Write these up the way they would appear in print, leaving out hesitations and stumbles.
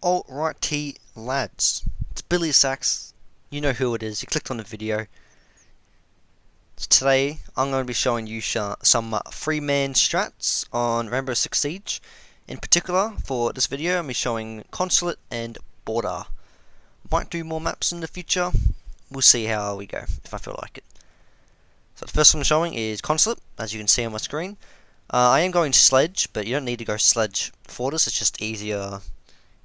Alrighty, lads, it's Billy Sachs. You know who it is. You clicked on the video. So today, I'm going to be showing you some free-man strats on Rainbow Six Siege. In particular, for this video, I'm be showing Consulate and Border. Might do more maps in the future. We'll see how we go, if I feel like it. So the first one I'm showing is Consulate, as you can see on my screen. I am going Sledge, but you don't need to go Sledge for this. It's just easier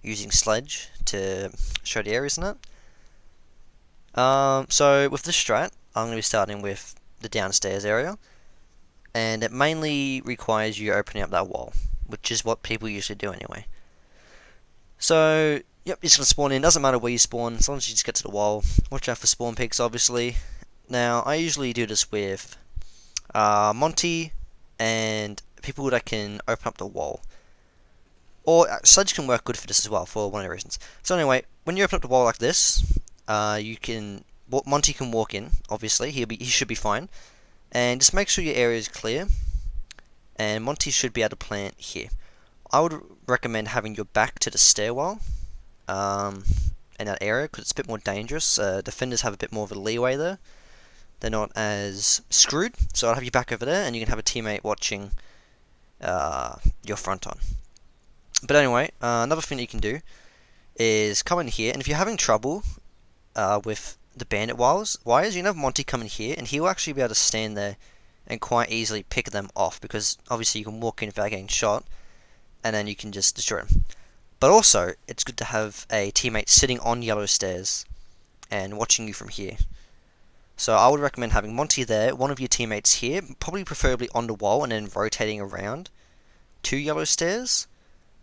using Sledge to show the areas in it. So with this strat, I'm going to be starting with the downstairs area, and it mainly requires you opening up that wall, which is what people usually do anyway. So, yep, you're just going to spawn in. Doesn't matter where you spawn, as long as you just get to the wall. Watch out for spawn peaks, obviously. Now, I usually do this with Monty and people that can open up the wall. Or Sledge can work good for this as well, for one of the reasons. So anyway, when you open up the wall like this, Monty can walk in. Obviously, he should be fine. And just make sure your area is clear. And Monty should be able to plant here. I would recommend having your back to the stairwell in that area, because it's a bit more dangerous. Defenders have a bit more of a leeway there. They're not as screwed. So I'll have your back over there, and you can have a teammate watching your front on. But anyway, another thing that you can do is come in here, and if you're having trouble with the bandit wires, you can have Monty come in here, and he will actually be able to stand there and quite easily pick them off, because obviously you can walk in without getting shot, and then you can just destroy them. But also, it's good to have a teammate sitting on yellow stairs and watching you from here. So I would recommend having Monty there, one of your teammates here, probably preferably on the wall, and then rotating around to yellow stairs.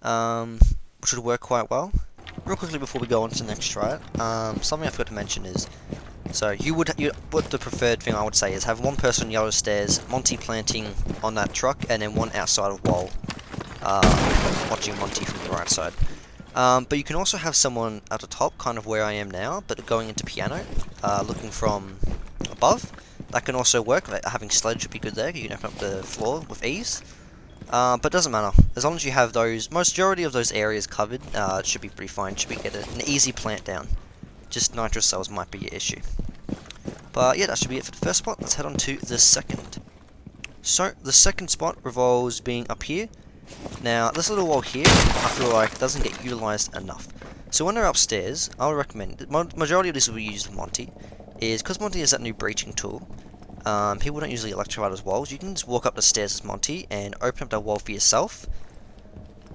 Which would work quite well. Real quickly before we go on to the next strat, something I forgot to mention is, so what the preferred thing I would say is have one person on yellow stairs, Monty planting on that truck, and then one outside of wall, watching Monty from the right side. But you can also have someone at the top, kind of where I am now, but going into piano, looking from above. That can also work. Having Sledge would be good there. You can open up the floor with ease. But it doesn't matter. As long as you have majority of those areas covered, it should be pretty fine. Should be an easy plant down. Just nitro cells might be your issue. But yeah, that should be it for the first spot. Let's head on to the second. So, the second spot revolves being up here. Now, this little wall here, I feel like doesn't get utilized enough. So when they're upstairs, I would recommend, the majority of this will be used with Monty, is because Monty has that new breaching tool. People don't usually electrify those walls. You can just walk up the stairs as Monty and open up that wall for yourself.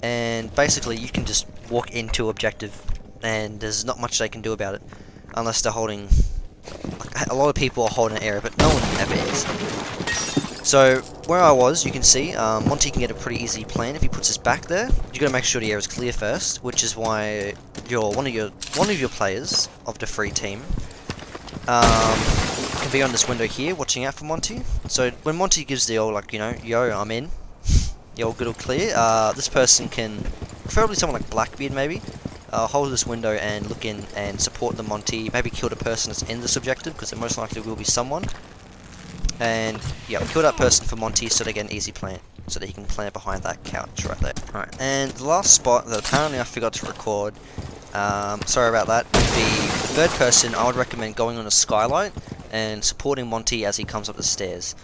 And basically, you can just walk into objective, and there's not much they can do about it, unless they're holding. Like, a lot of people are holding an area, but no one ever is. So where I was, you can see Monty can get a pretty easy plan if he puts his back there. You got to make sure the area is clear first, which is why one of your players of the free team. Can be on this window here, watching out for Monty. So when Monty gives the old, like, yo, I'm in, the old good or clear, this person can, preferably someone like Blackbeard maybe, hold this window and look in and support the Monty, maybe kill the person that's in this objective, because there most likely will be someone. And yeah, kill that person for Monty so they get an easy plant, so that he can plant behind that couch right there. Alright, and the last spot that apparently I forgot to record, sorry about that, would be the third person. I would recommend going on a skylight and supporting Monty as he comes up the stairs,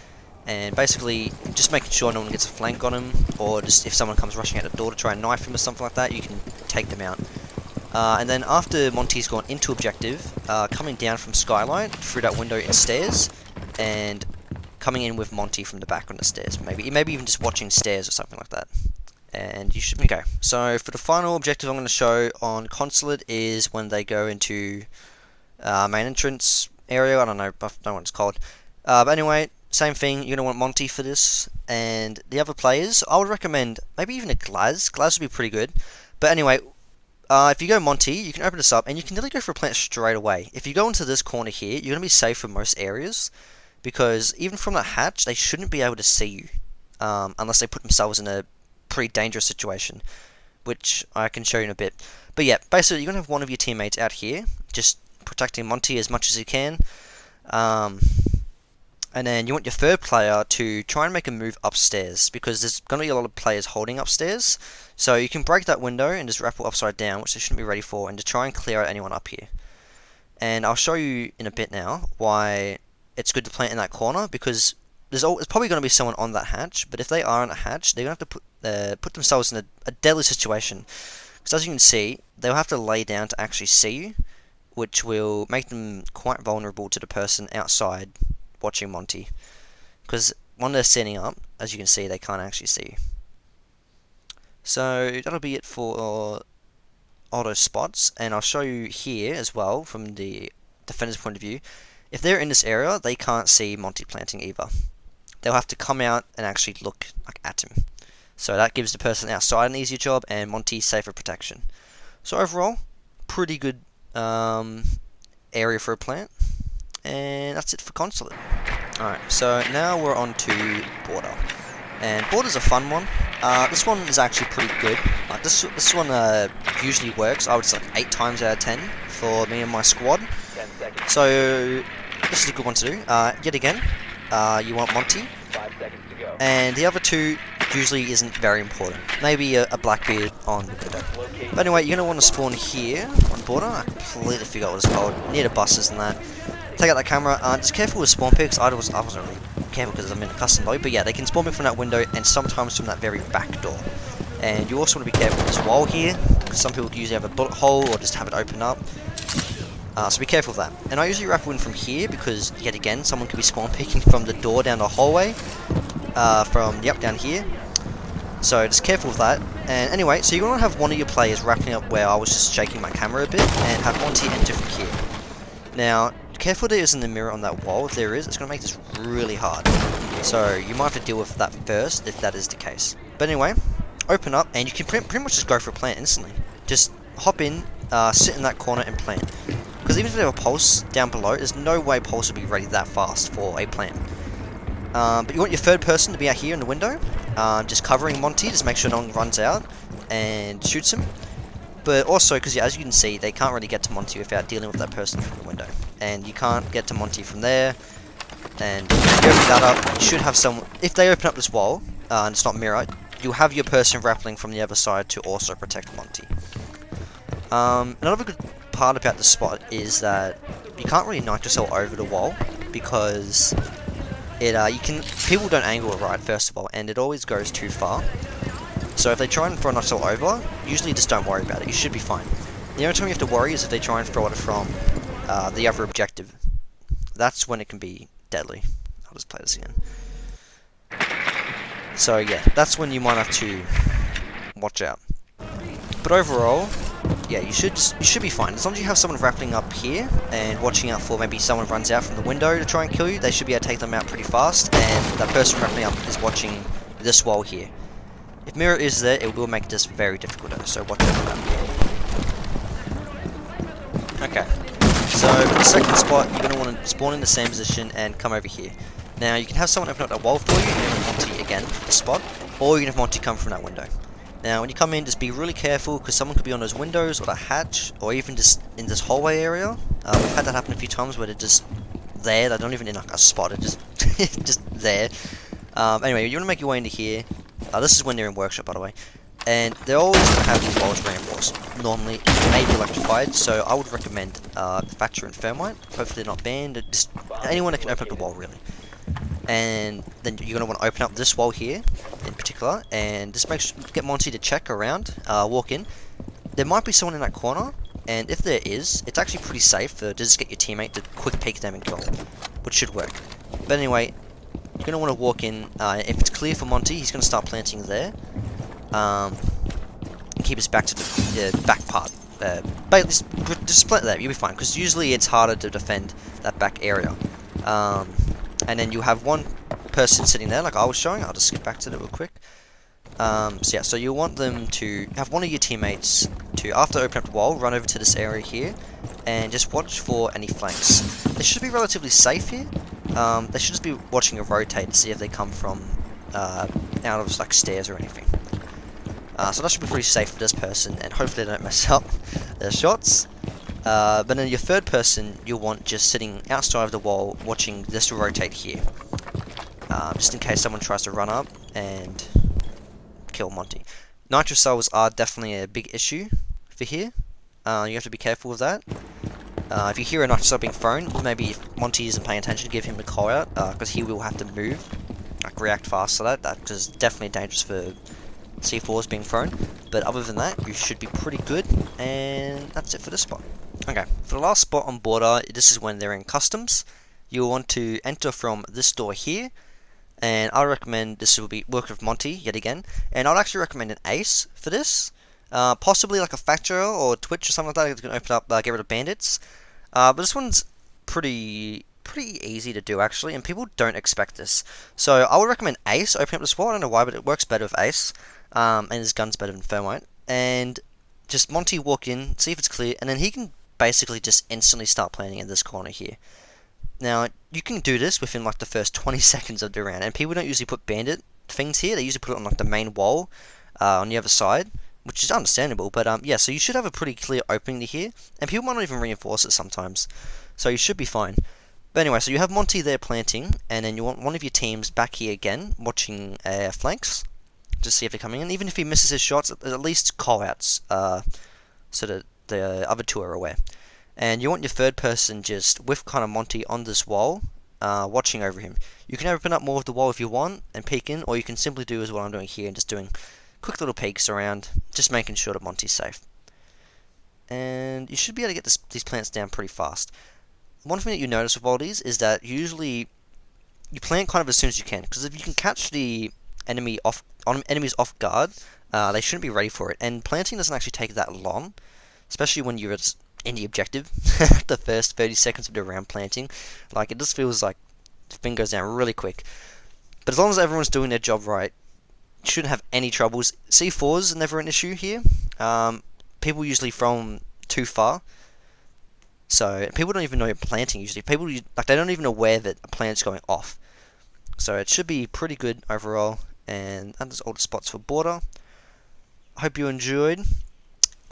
and basically just making sure no one gets a flank on him, or just if someone comes rushing out the door to try and knife him or something like that, you can take them out. And then after Monty's gone into objective, coming down from skylight through that window in stairs, and coming in with Monty from the back on the stairs, maybe even just watching stairs or something like that. And you should be okay. So for the final objective I'm going to show on Consulate is when they go into main entrance area. I don't know what it's called. But anyway, same thing. You're going to want Monty for this. And the other players, I would recommend maybe even a Glaz. Glaz would be pretty good. But anyway, if you go Monty, you can open this up and you can nearly go for a plant straight away. If you go into this corner here, you're going to be safe for most areas, because even from that hatch, they shouldn't be able to see you unless they put themselves in a pretty dangerous situation, which I can show you in a bit. But yeah, basically you're going to have one of your teammates out here, just protecting Monty as much as you can. And And then you want your third player to try and make a move upstairs, because there's going to be a lot of players holding upstairs. So you can break that window and just rappel upside down, which they shouldn't be ready for, and to try and clear out anyone up here. And I'll show you in a bit now why it's good to plant in that corner, because there's probably going to be someone on that hatch, but if they are on a hatch, they're going to have to put themselves in a deadly situation. Because as you can see, they'll have to lay down to actually see you, which will make them quite vulnerable to the person outside watching Monty. Because when they're standing up, as you can see, they can't actually see you. So that'll be it for auto spots, and I'll show you here as well from the defender's point of view. If they're in this area, they can't see Monty planting either. They'll have to come out and actually look at him. So that gives the person outside an easier job, and Monty safer protection. So overall, pretty good area for a plant. And that's it for Consulate. Alright, so now we're on to Border. And Border's a fun one. This one is actually pretty good. This one usually works, I would say 8 times out of 10 for me and my squad. So this is a good one to do. Yet again, you want Monty. 5 seconds to go. And the other two usually isn't very important. Maybe a Blackbeard on the Widow. But anyway, you're going to want to spawn here on Border. I completely forgot what it's called. Near the buses and that. Take out that camera. Just careful with spawn picks. I wasn't really careful because I'm in a custom lobby. But yeah, they can spawn pick from that window and sometimes from that very back door. And you also want to be careful with this wall here, because some people usually have a bullet hole or just have it open up. So be careful of that. And I usually rappel in from here because, yet again, someone could be spawn picking from the door down the hallway. Down here. So just careful with that. And anyway, so you're going to have one of your players rappelling up where I was just shaking my camera a bit, and have Monty enter from here. Now, careful there isn't a mirror on that wall. If there is, it's going to make this really hard. So you might have to deal with that first, if that is the case. But anyway, open up, and you can pretty much just go for a plant instantly. Just hop in, sit in that corner and plant. Because even if they have a pulse down below, there's no way pulse will be ready that fast for a plant. But you want your third person to be out here in the window, just covering Monty, just make sure no one runs out and shoots him. But also, because as you can see, they can't really get to Monty without dealing with that person from the window. And you can't get to Monty from there. And if you open that up, you should have someone. If they open up this wall, and it's not mirror, you'll have your person rappelling from the other side to also protect Monty. Another good part about the spot is that you can't really nitrocell over the wall, because people don't angle it right, first of all, and it always goes too far. So if they try and throw a nitrocell over, usually just don't worry about it, you should be fine. The only time you have to worry is if they try and throw it from the other objective. That's when it can be deadly. I'll just play this again. So yeah, that's when you might have to watch out. But overall, yeah, you should be fine. As long as you have someone rappelling up here and watching out for maybe someone runs out from the window to try and kill you, they should be able to take them out pretty fast, and that person rappelling up is watching this wall here. If mirror is there, it will make this very difficult, so watch out for that. Okay, so for the second spot, you're going to want to spawn in the same position and come over here. Now, you can have someone open up that wall for you, and have Monty again, the spot, or you can have Monty come from that window. Now, when you come in, just be really careful, because someone could be on those windows, or the hatch, or even just in this hallway area. We've had that happen a few times, where they're just there, they're not even in like a spot, they're just, just there. Anyway, you want to make your way into here. This is when they're in workshop, by the way. And they're always going to have these walls reinforced. Normally, it may be electrified, so I would recommend Thatcher and Thermite. Hopefully they're not banned, just anyone that can open up the wall, really. And then you're going to want to open up this wall here, in particular, and just get Monty to check around, walk in. There might be someone in that corner, and if there is, it's actually pretty safe to just get your teammate to quick peek them and kill them, which should work. But anyway, you're going to want to walk in. If it's clear for Monty, he's going to start planting there. And keep his back to the back part. But just plant there, you'll be fine, because usually it's harder to defend that back area. And then you have one person sitting there, like I was showing. I'll just skip back to that real quick. So yeah, so you want them to have one of your teammates to, after opening up the wall, run over to this area here, and just watch for any flanks. They should be relatively safe here. They should just be watching a rotate to see if they come from out of like stairs or anything. So that should be pretty safe for this person, and hopefully they don't mess up their shots. But then your third person, you'll want just sitting outside of the wall, watching this rotate here. just in case someone tries to run up and kill Monty. Nitro cells are definitely a big issue for here. You have to be careful with that. If you hear a nitro cell being thrown, maybe if Monty isn't paying attention, give him the call out, because he will have to move, like react fast to that. That is definitely dangerous for C4s being thrown. But other than that, you should be pretty good, and that's it for this spot. Okay, for the last spot on border, this is when they're in customs. You'll want to enter from this door here, and I recommend this will be work with Monty yet again, and I'd actually recommend an ace for this. Possibly like a Factor or Twitch or something like that. It's going to open up, get rid of bandits. But this one's pretty easy to do actually, and people don't expect this. So I would recommend ace. Open up the spot. I don't know why, but it works better with ace, and his gun's better than thermite. And just Monty walk in, see if it's clear, and then he can basically just instantly start planning in this corner here. Now, you can do this within like the first 20 seconds of the round, and people don't usually put bandit things here. They usually put it on like the main wall on the other side, which is understandable. But yeah, so you should have a pretty clear opening to here, and people might not even reinforce it sometimes, so you should be fine. But anyway, so you have Monty there planting, and then you want one of your teams back here again, watching flanks, to see if they're coming in. Even if he misses his shots, at least call outs, so that the other two are aware. And you want your third person just with kind of Monty on this wall, watching over him. You can open up more of the wall if you want and peek in, or you can simply do as what I'm doing here and just doing quick little peeks around, just making sure that Monty's safe. And you should be able to get these plants down pretty fast. One thing that you notice with all these is that usually you plant kind of as soon as you can, because if you can catch the enemies off guard, they shouldn't be ready for it. And planting doesn't actually take that long, especially when you're in the objective. The first 30 seconds of the round planting, like it just feels like the thing goes down really quick. But as long as everyone's doing their job right, you shouldn't have any troubles. C4s are never an issue here. People usually throw them too far, so people don't even know you're planting usually. People like they don't even aware that a plant's going off. So it should be pretty good overall. And that's all the spots for border. I hope you enjoyed.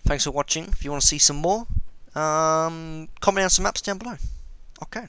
Thanks for watching. If you want to see some more, comment down some maps down below. Okay.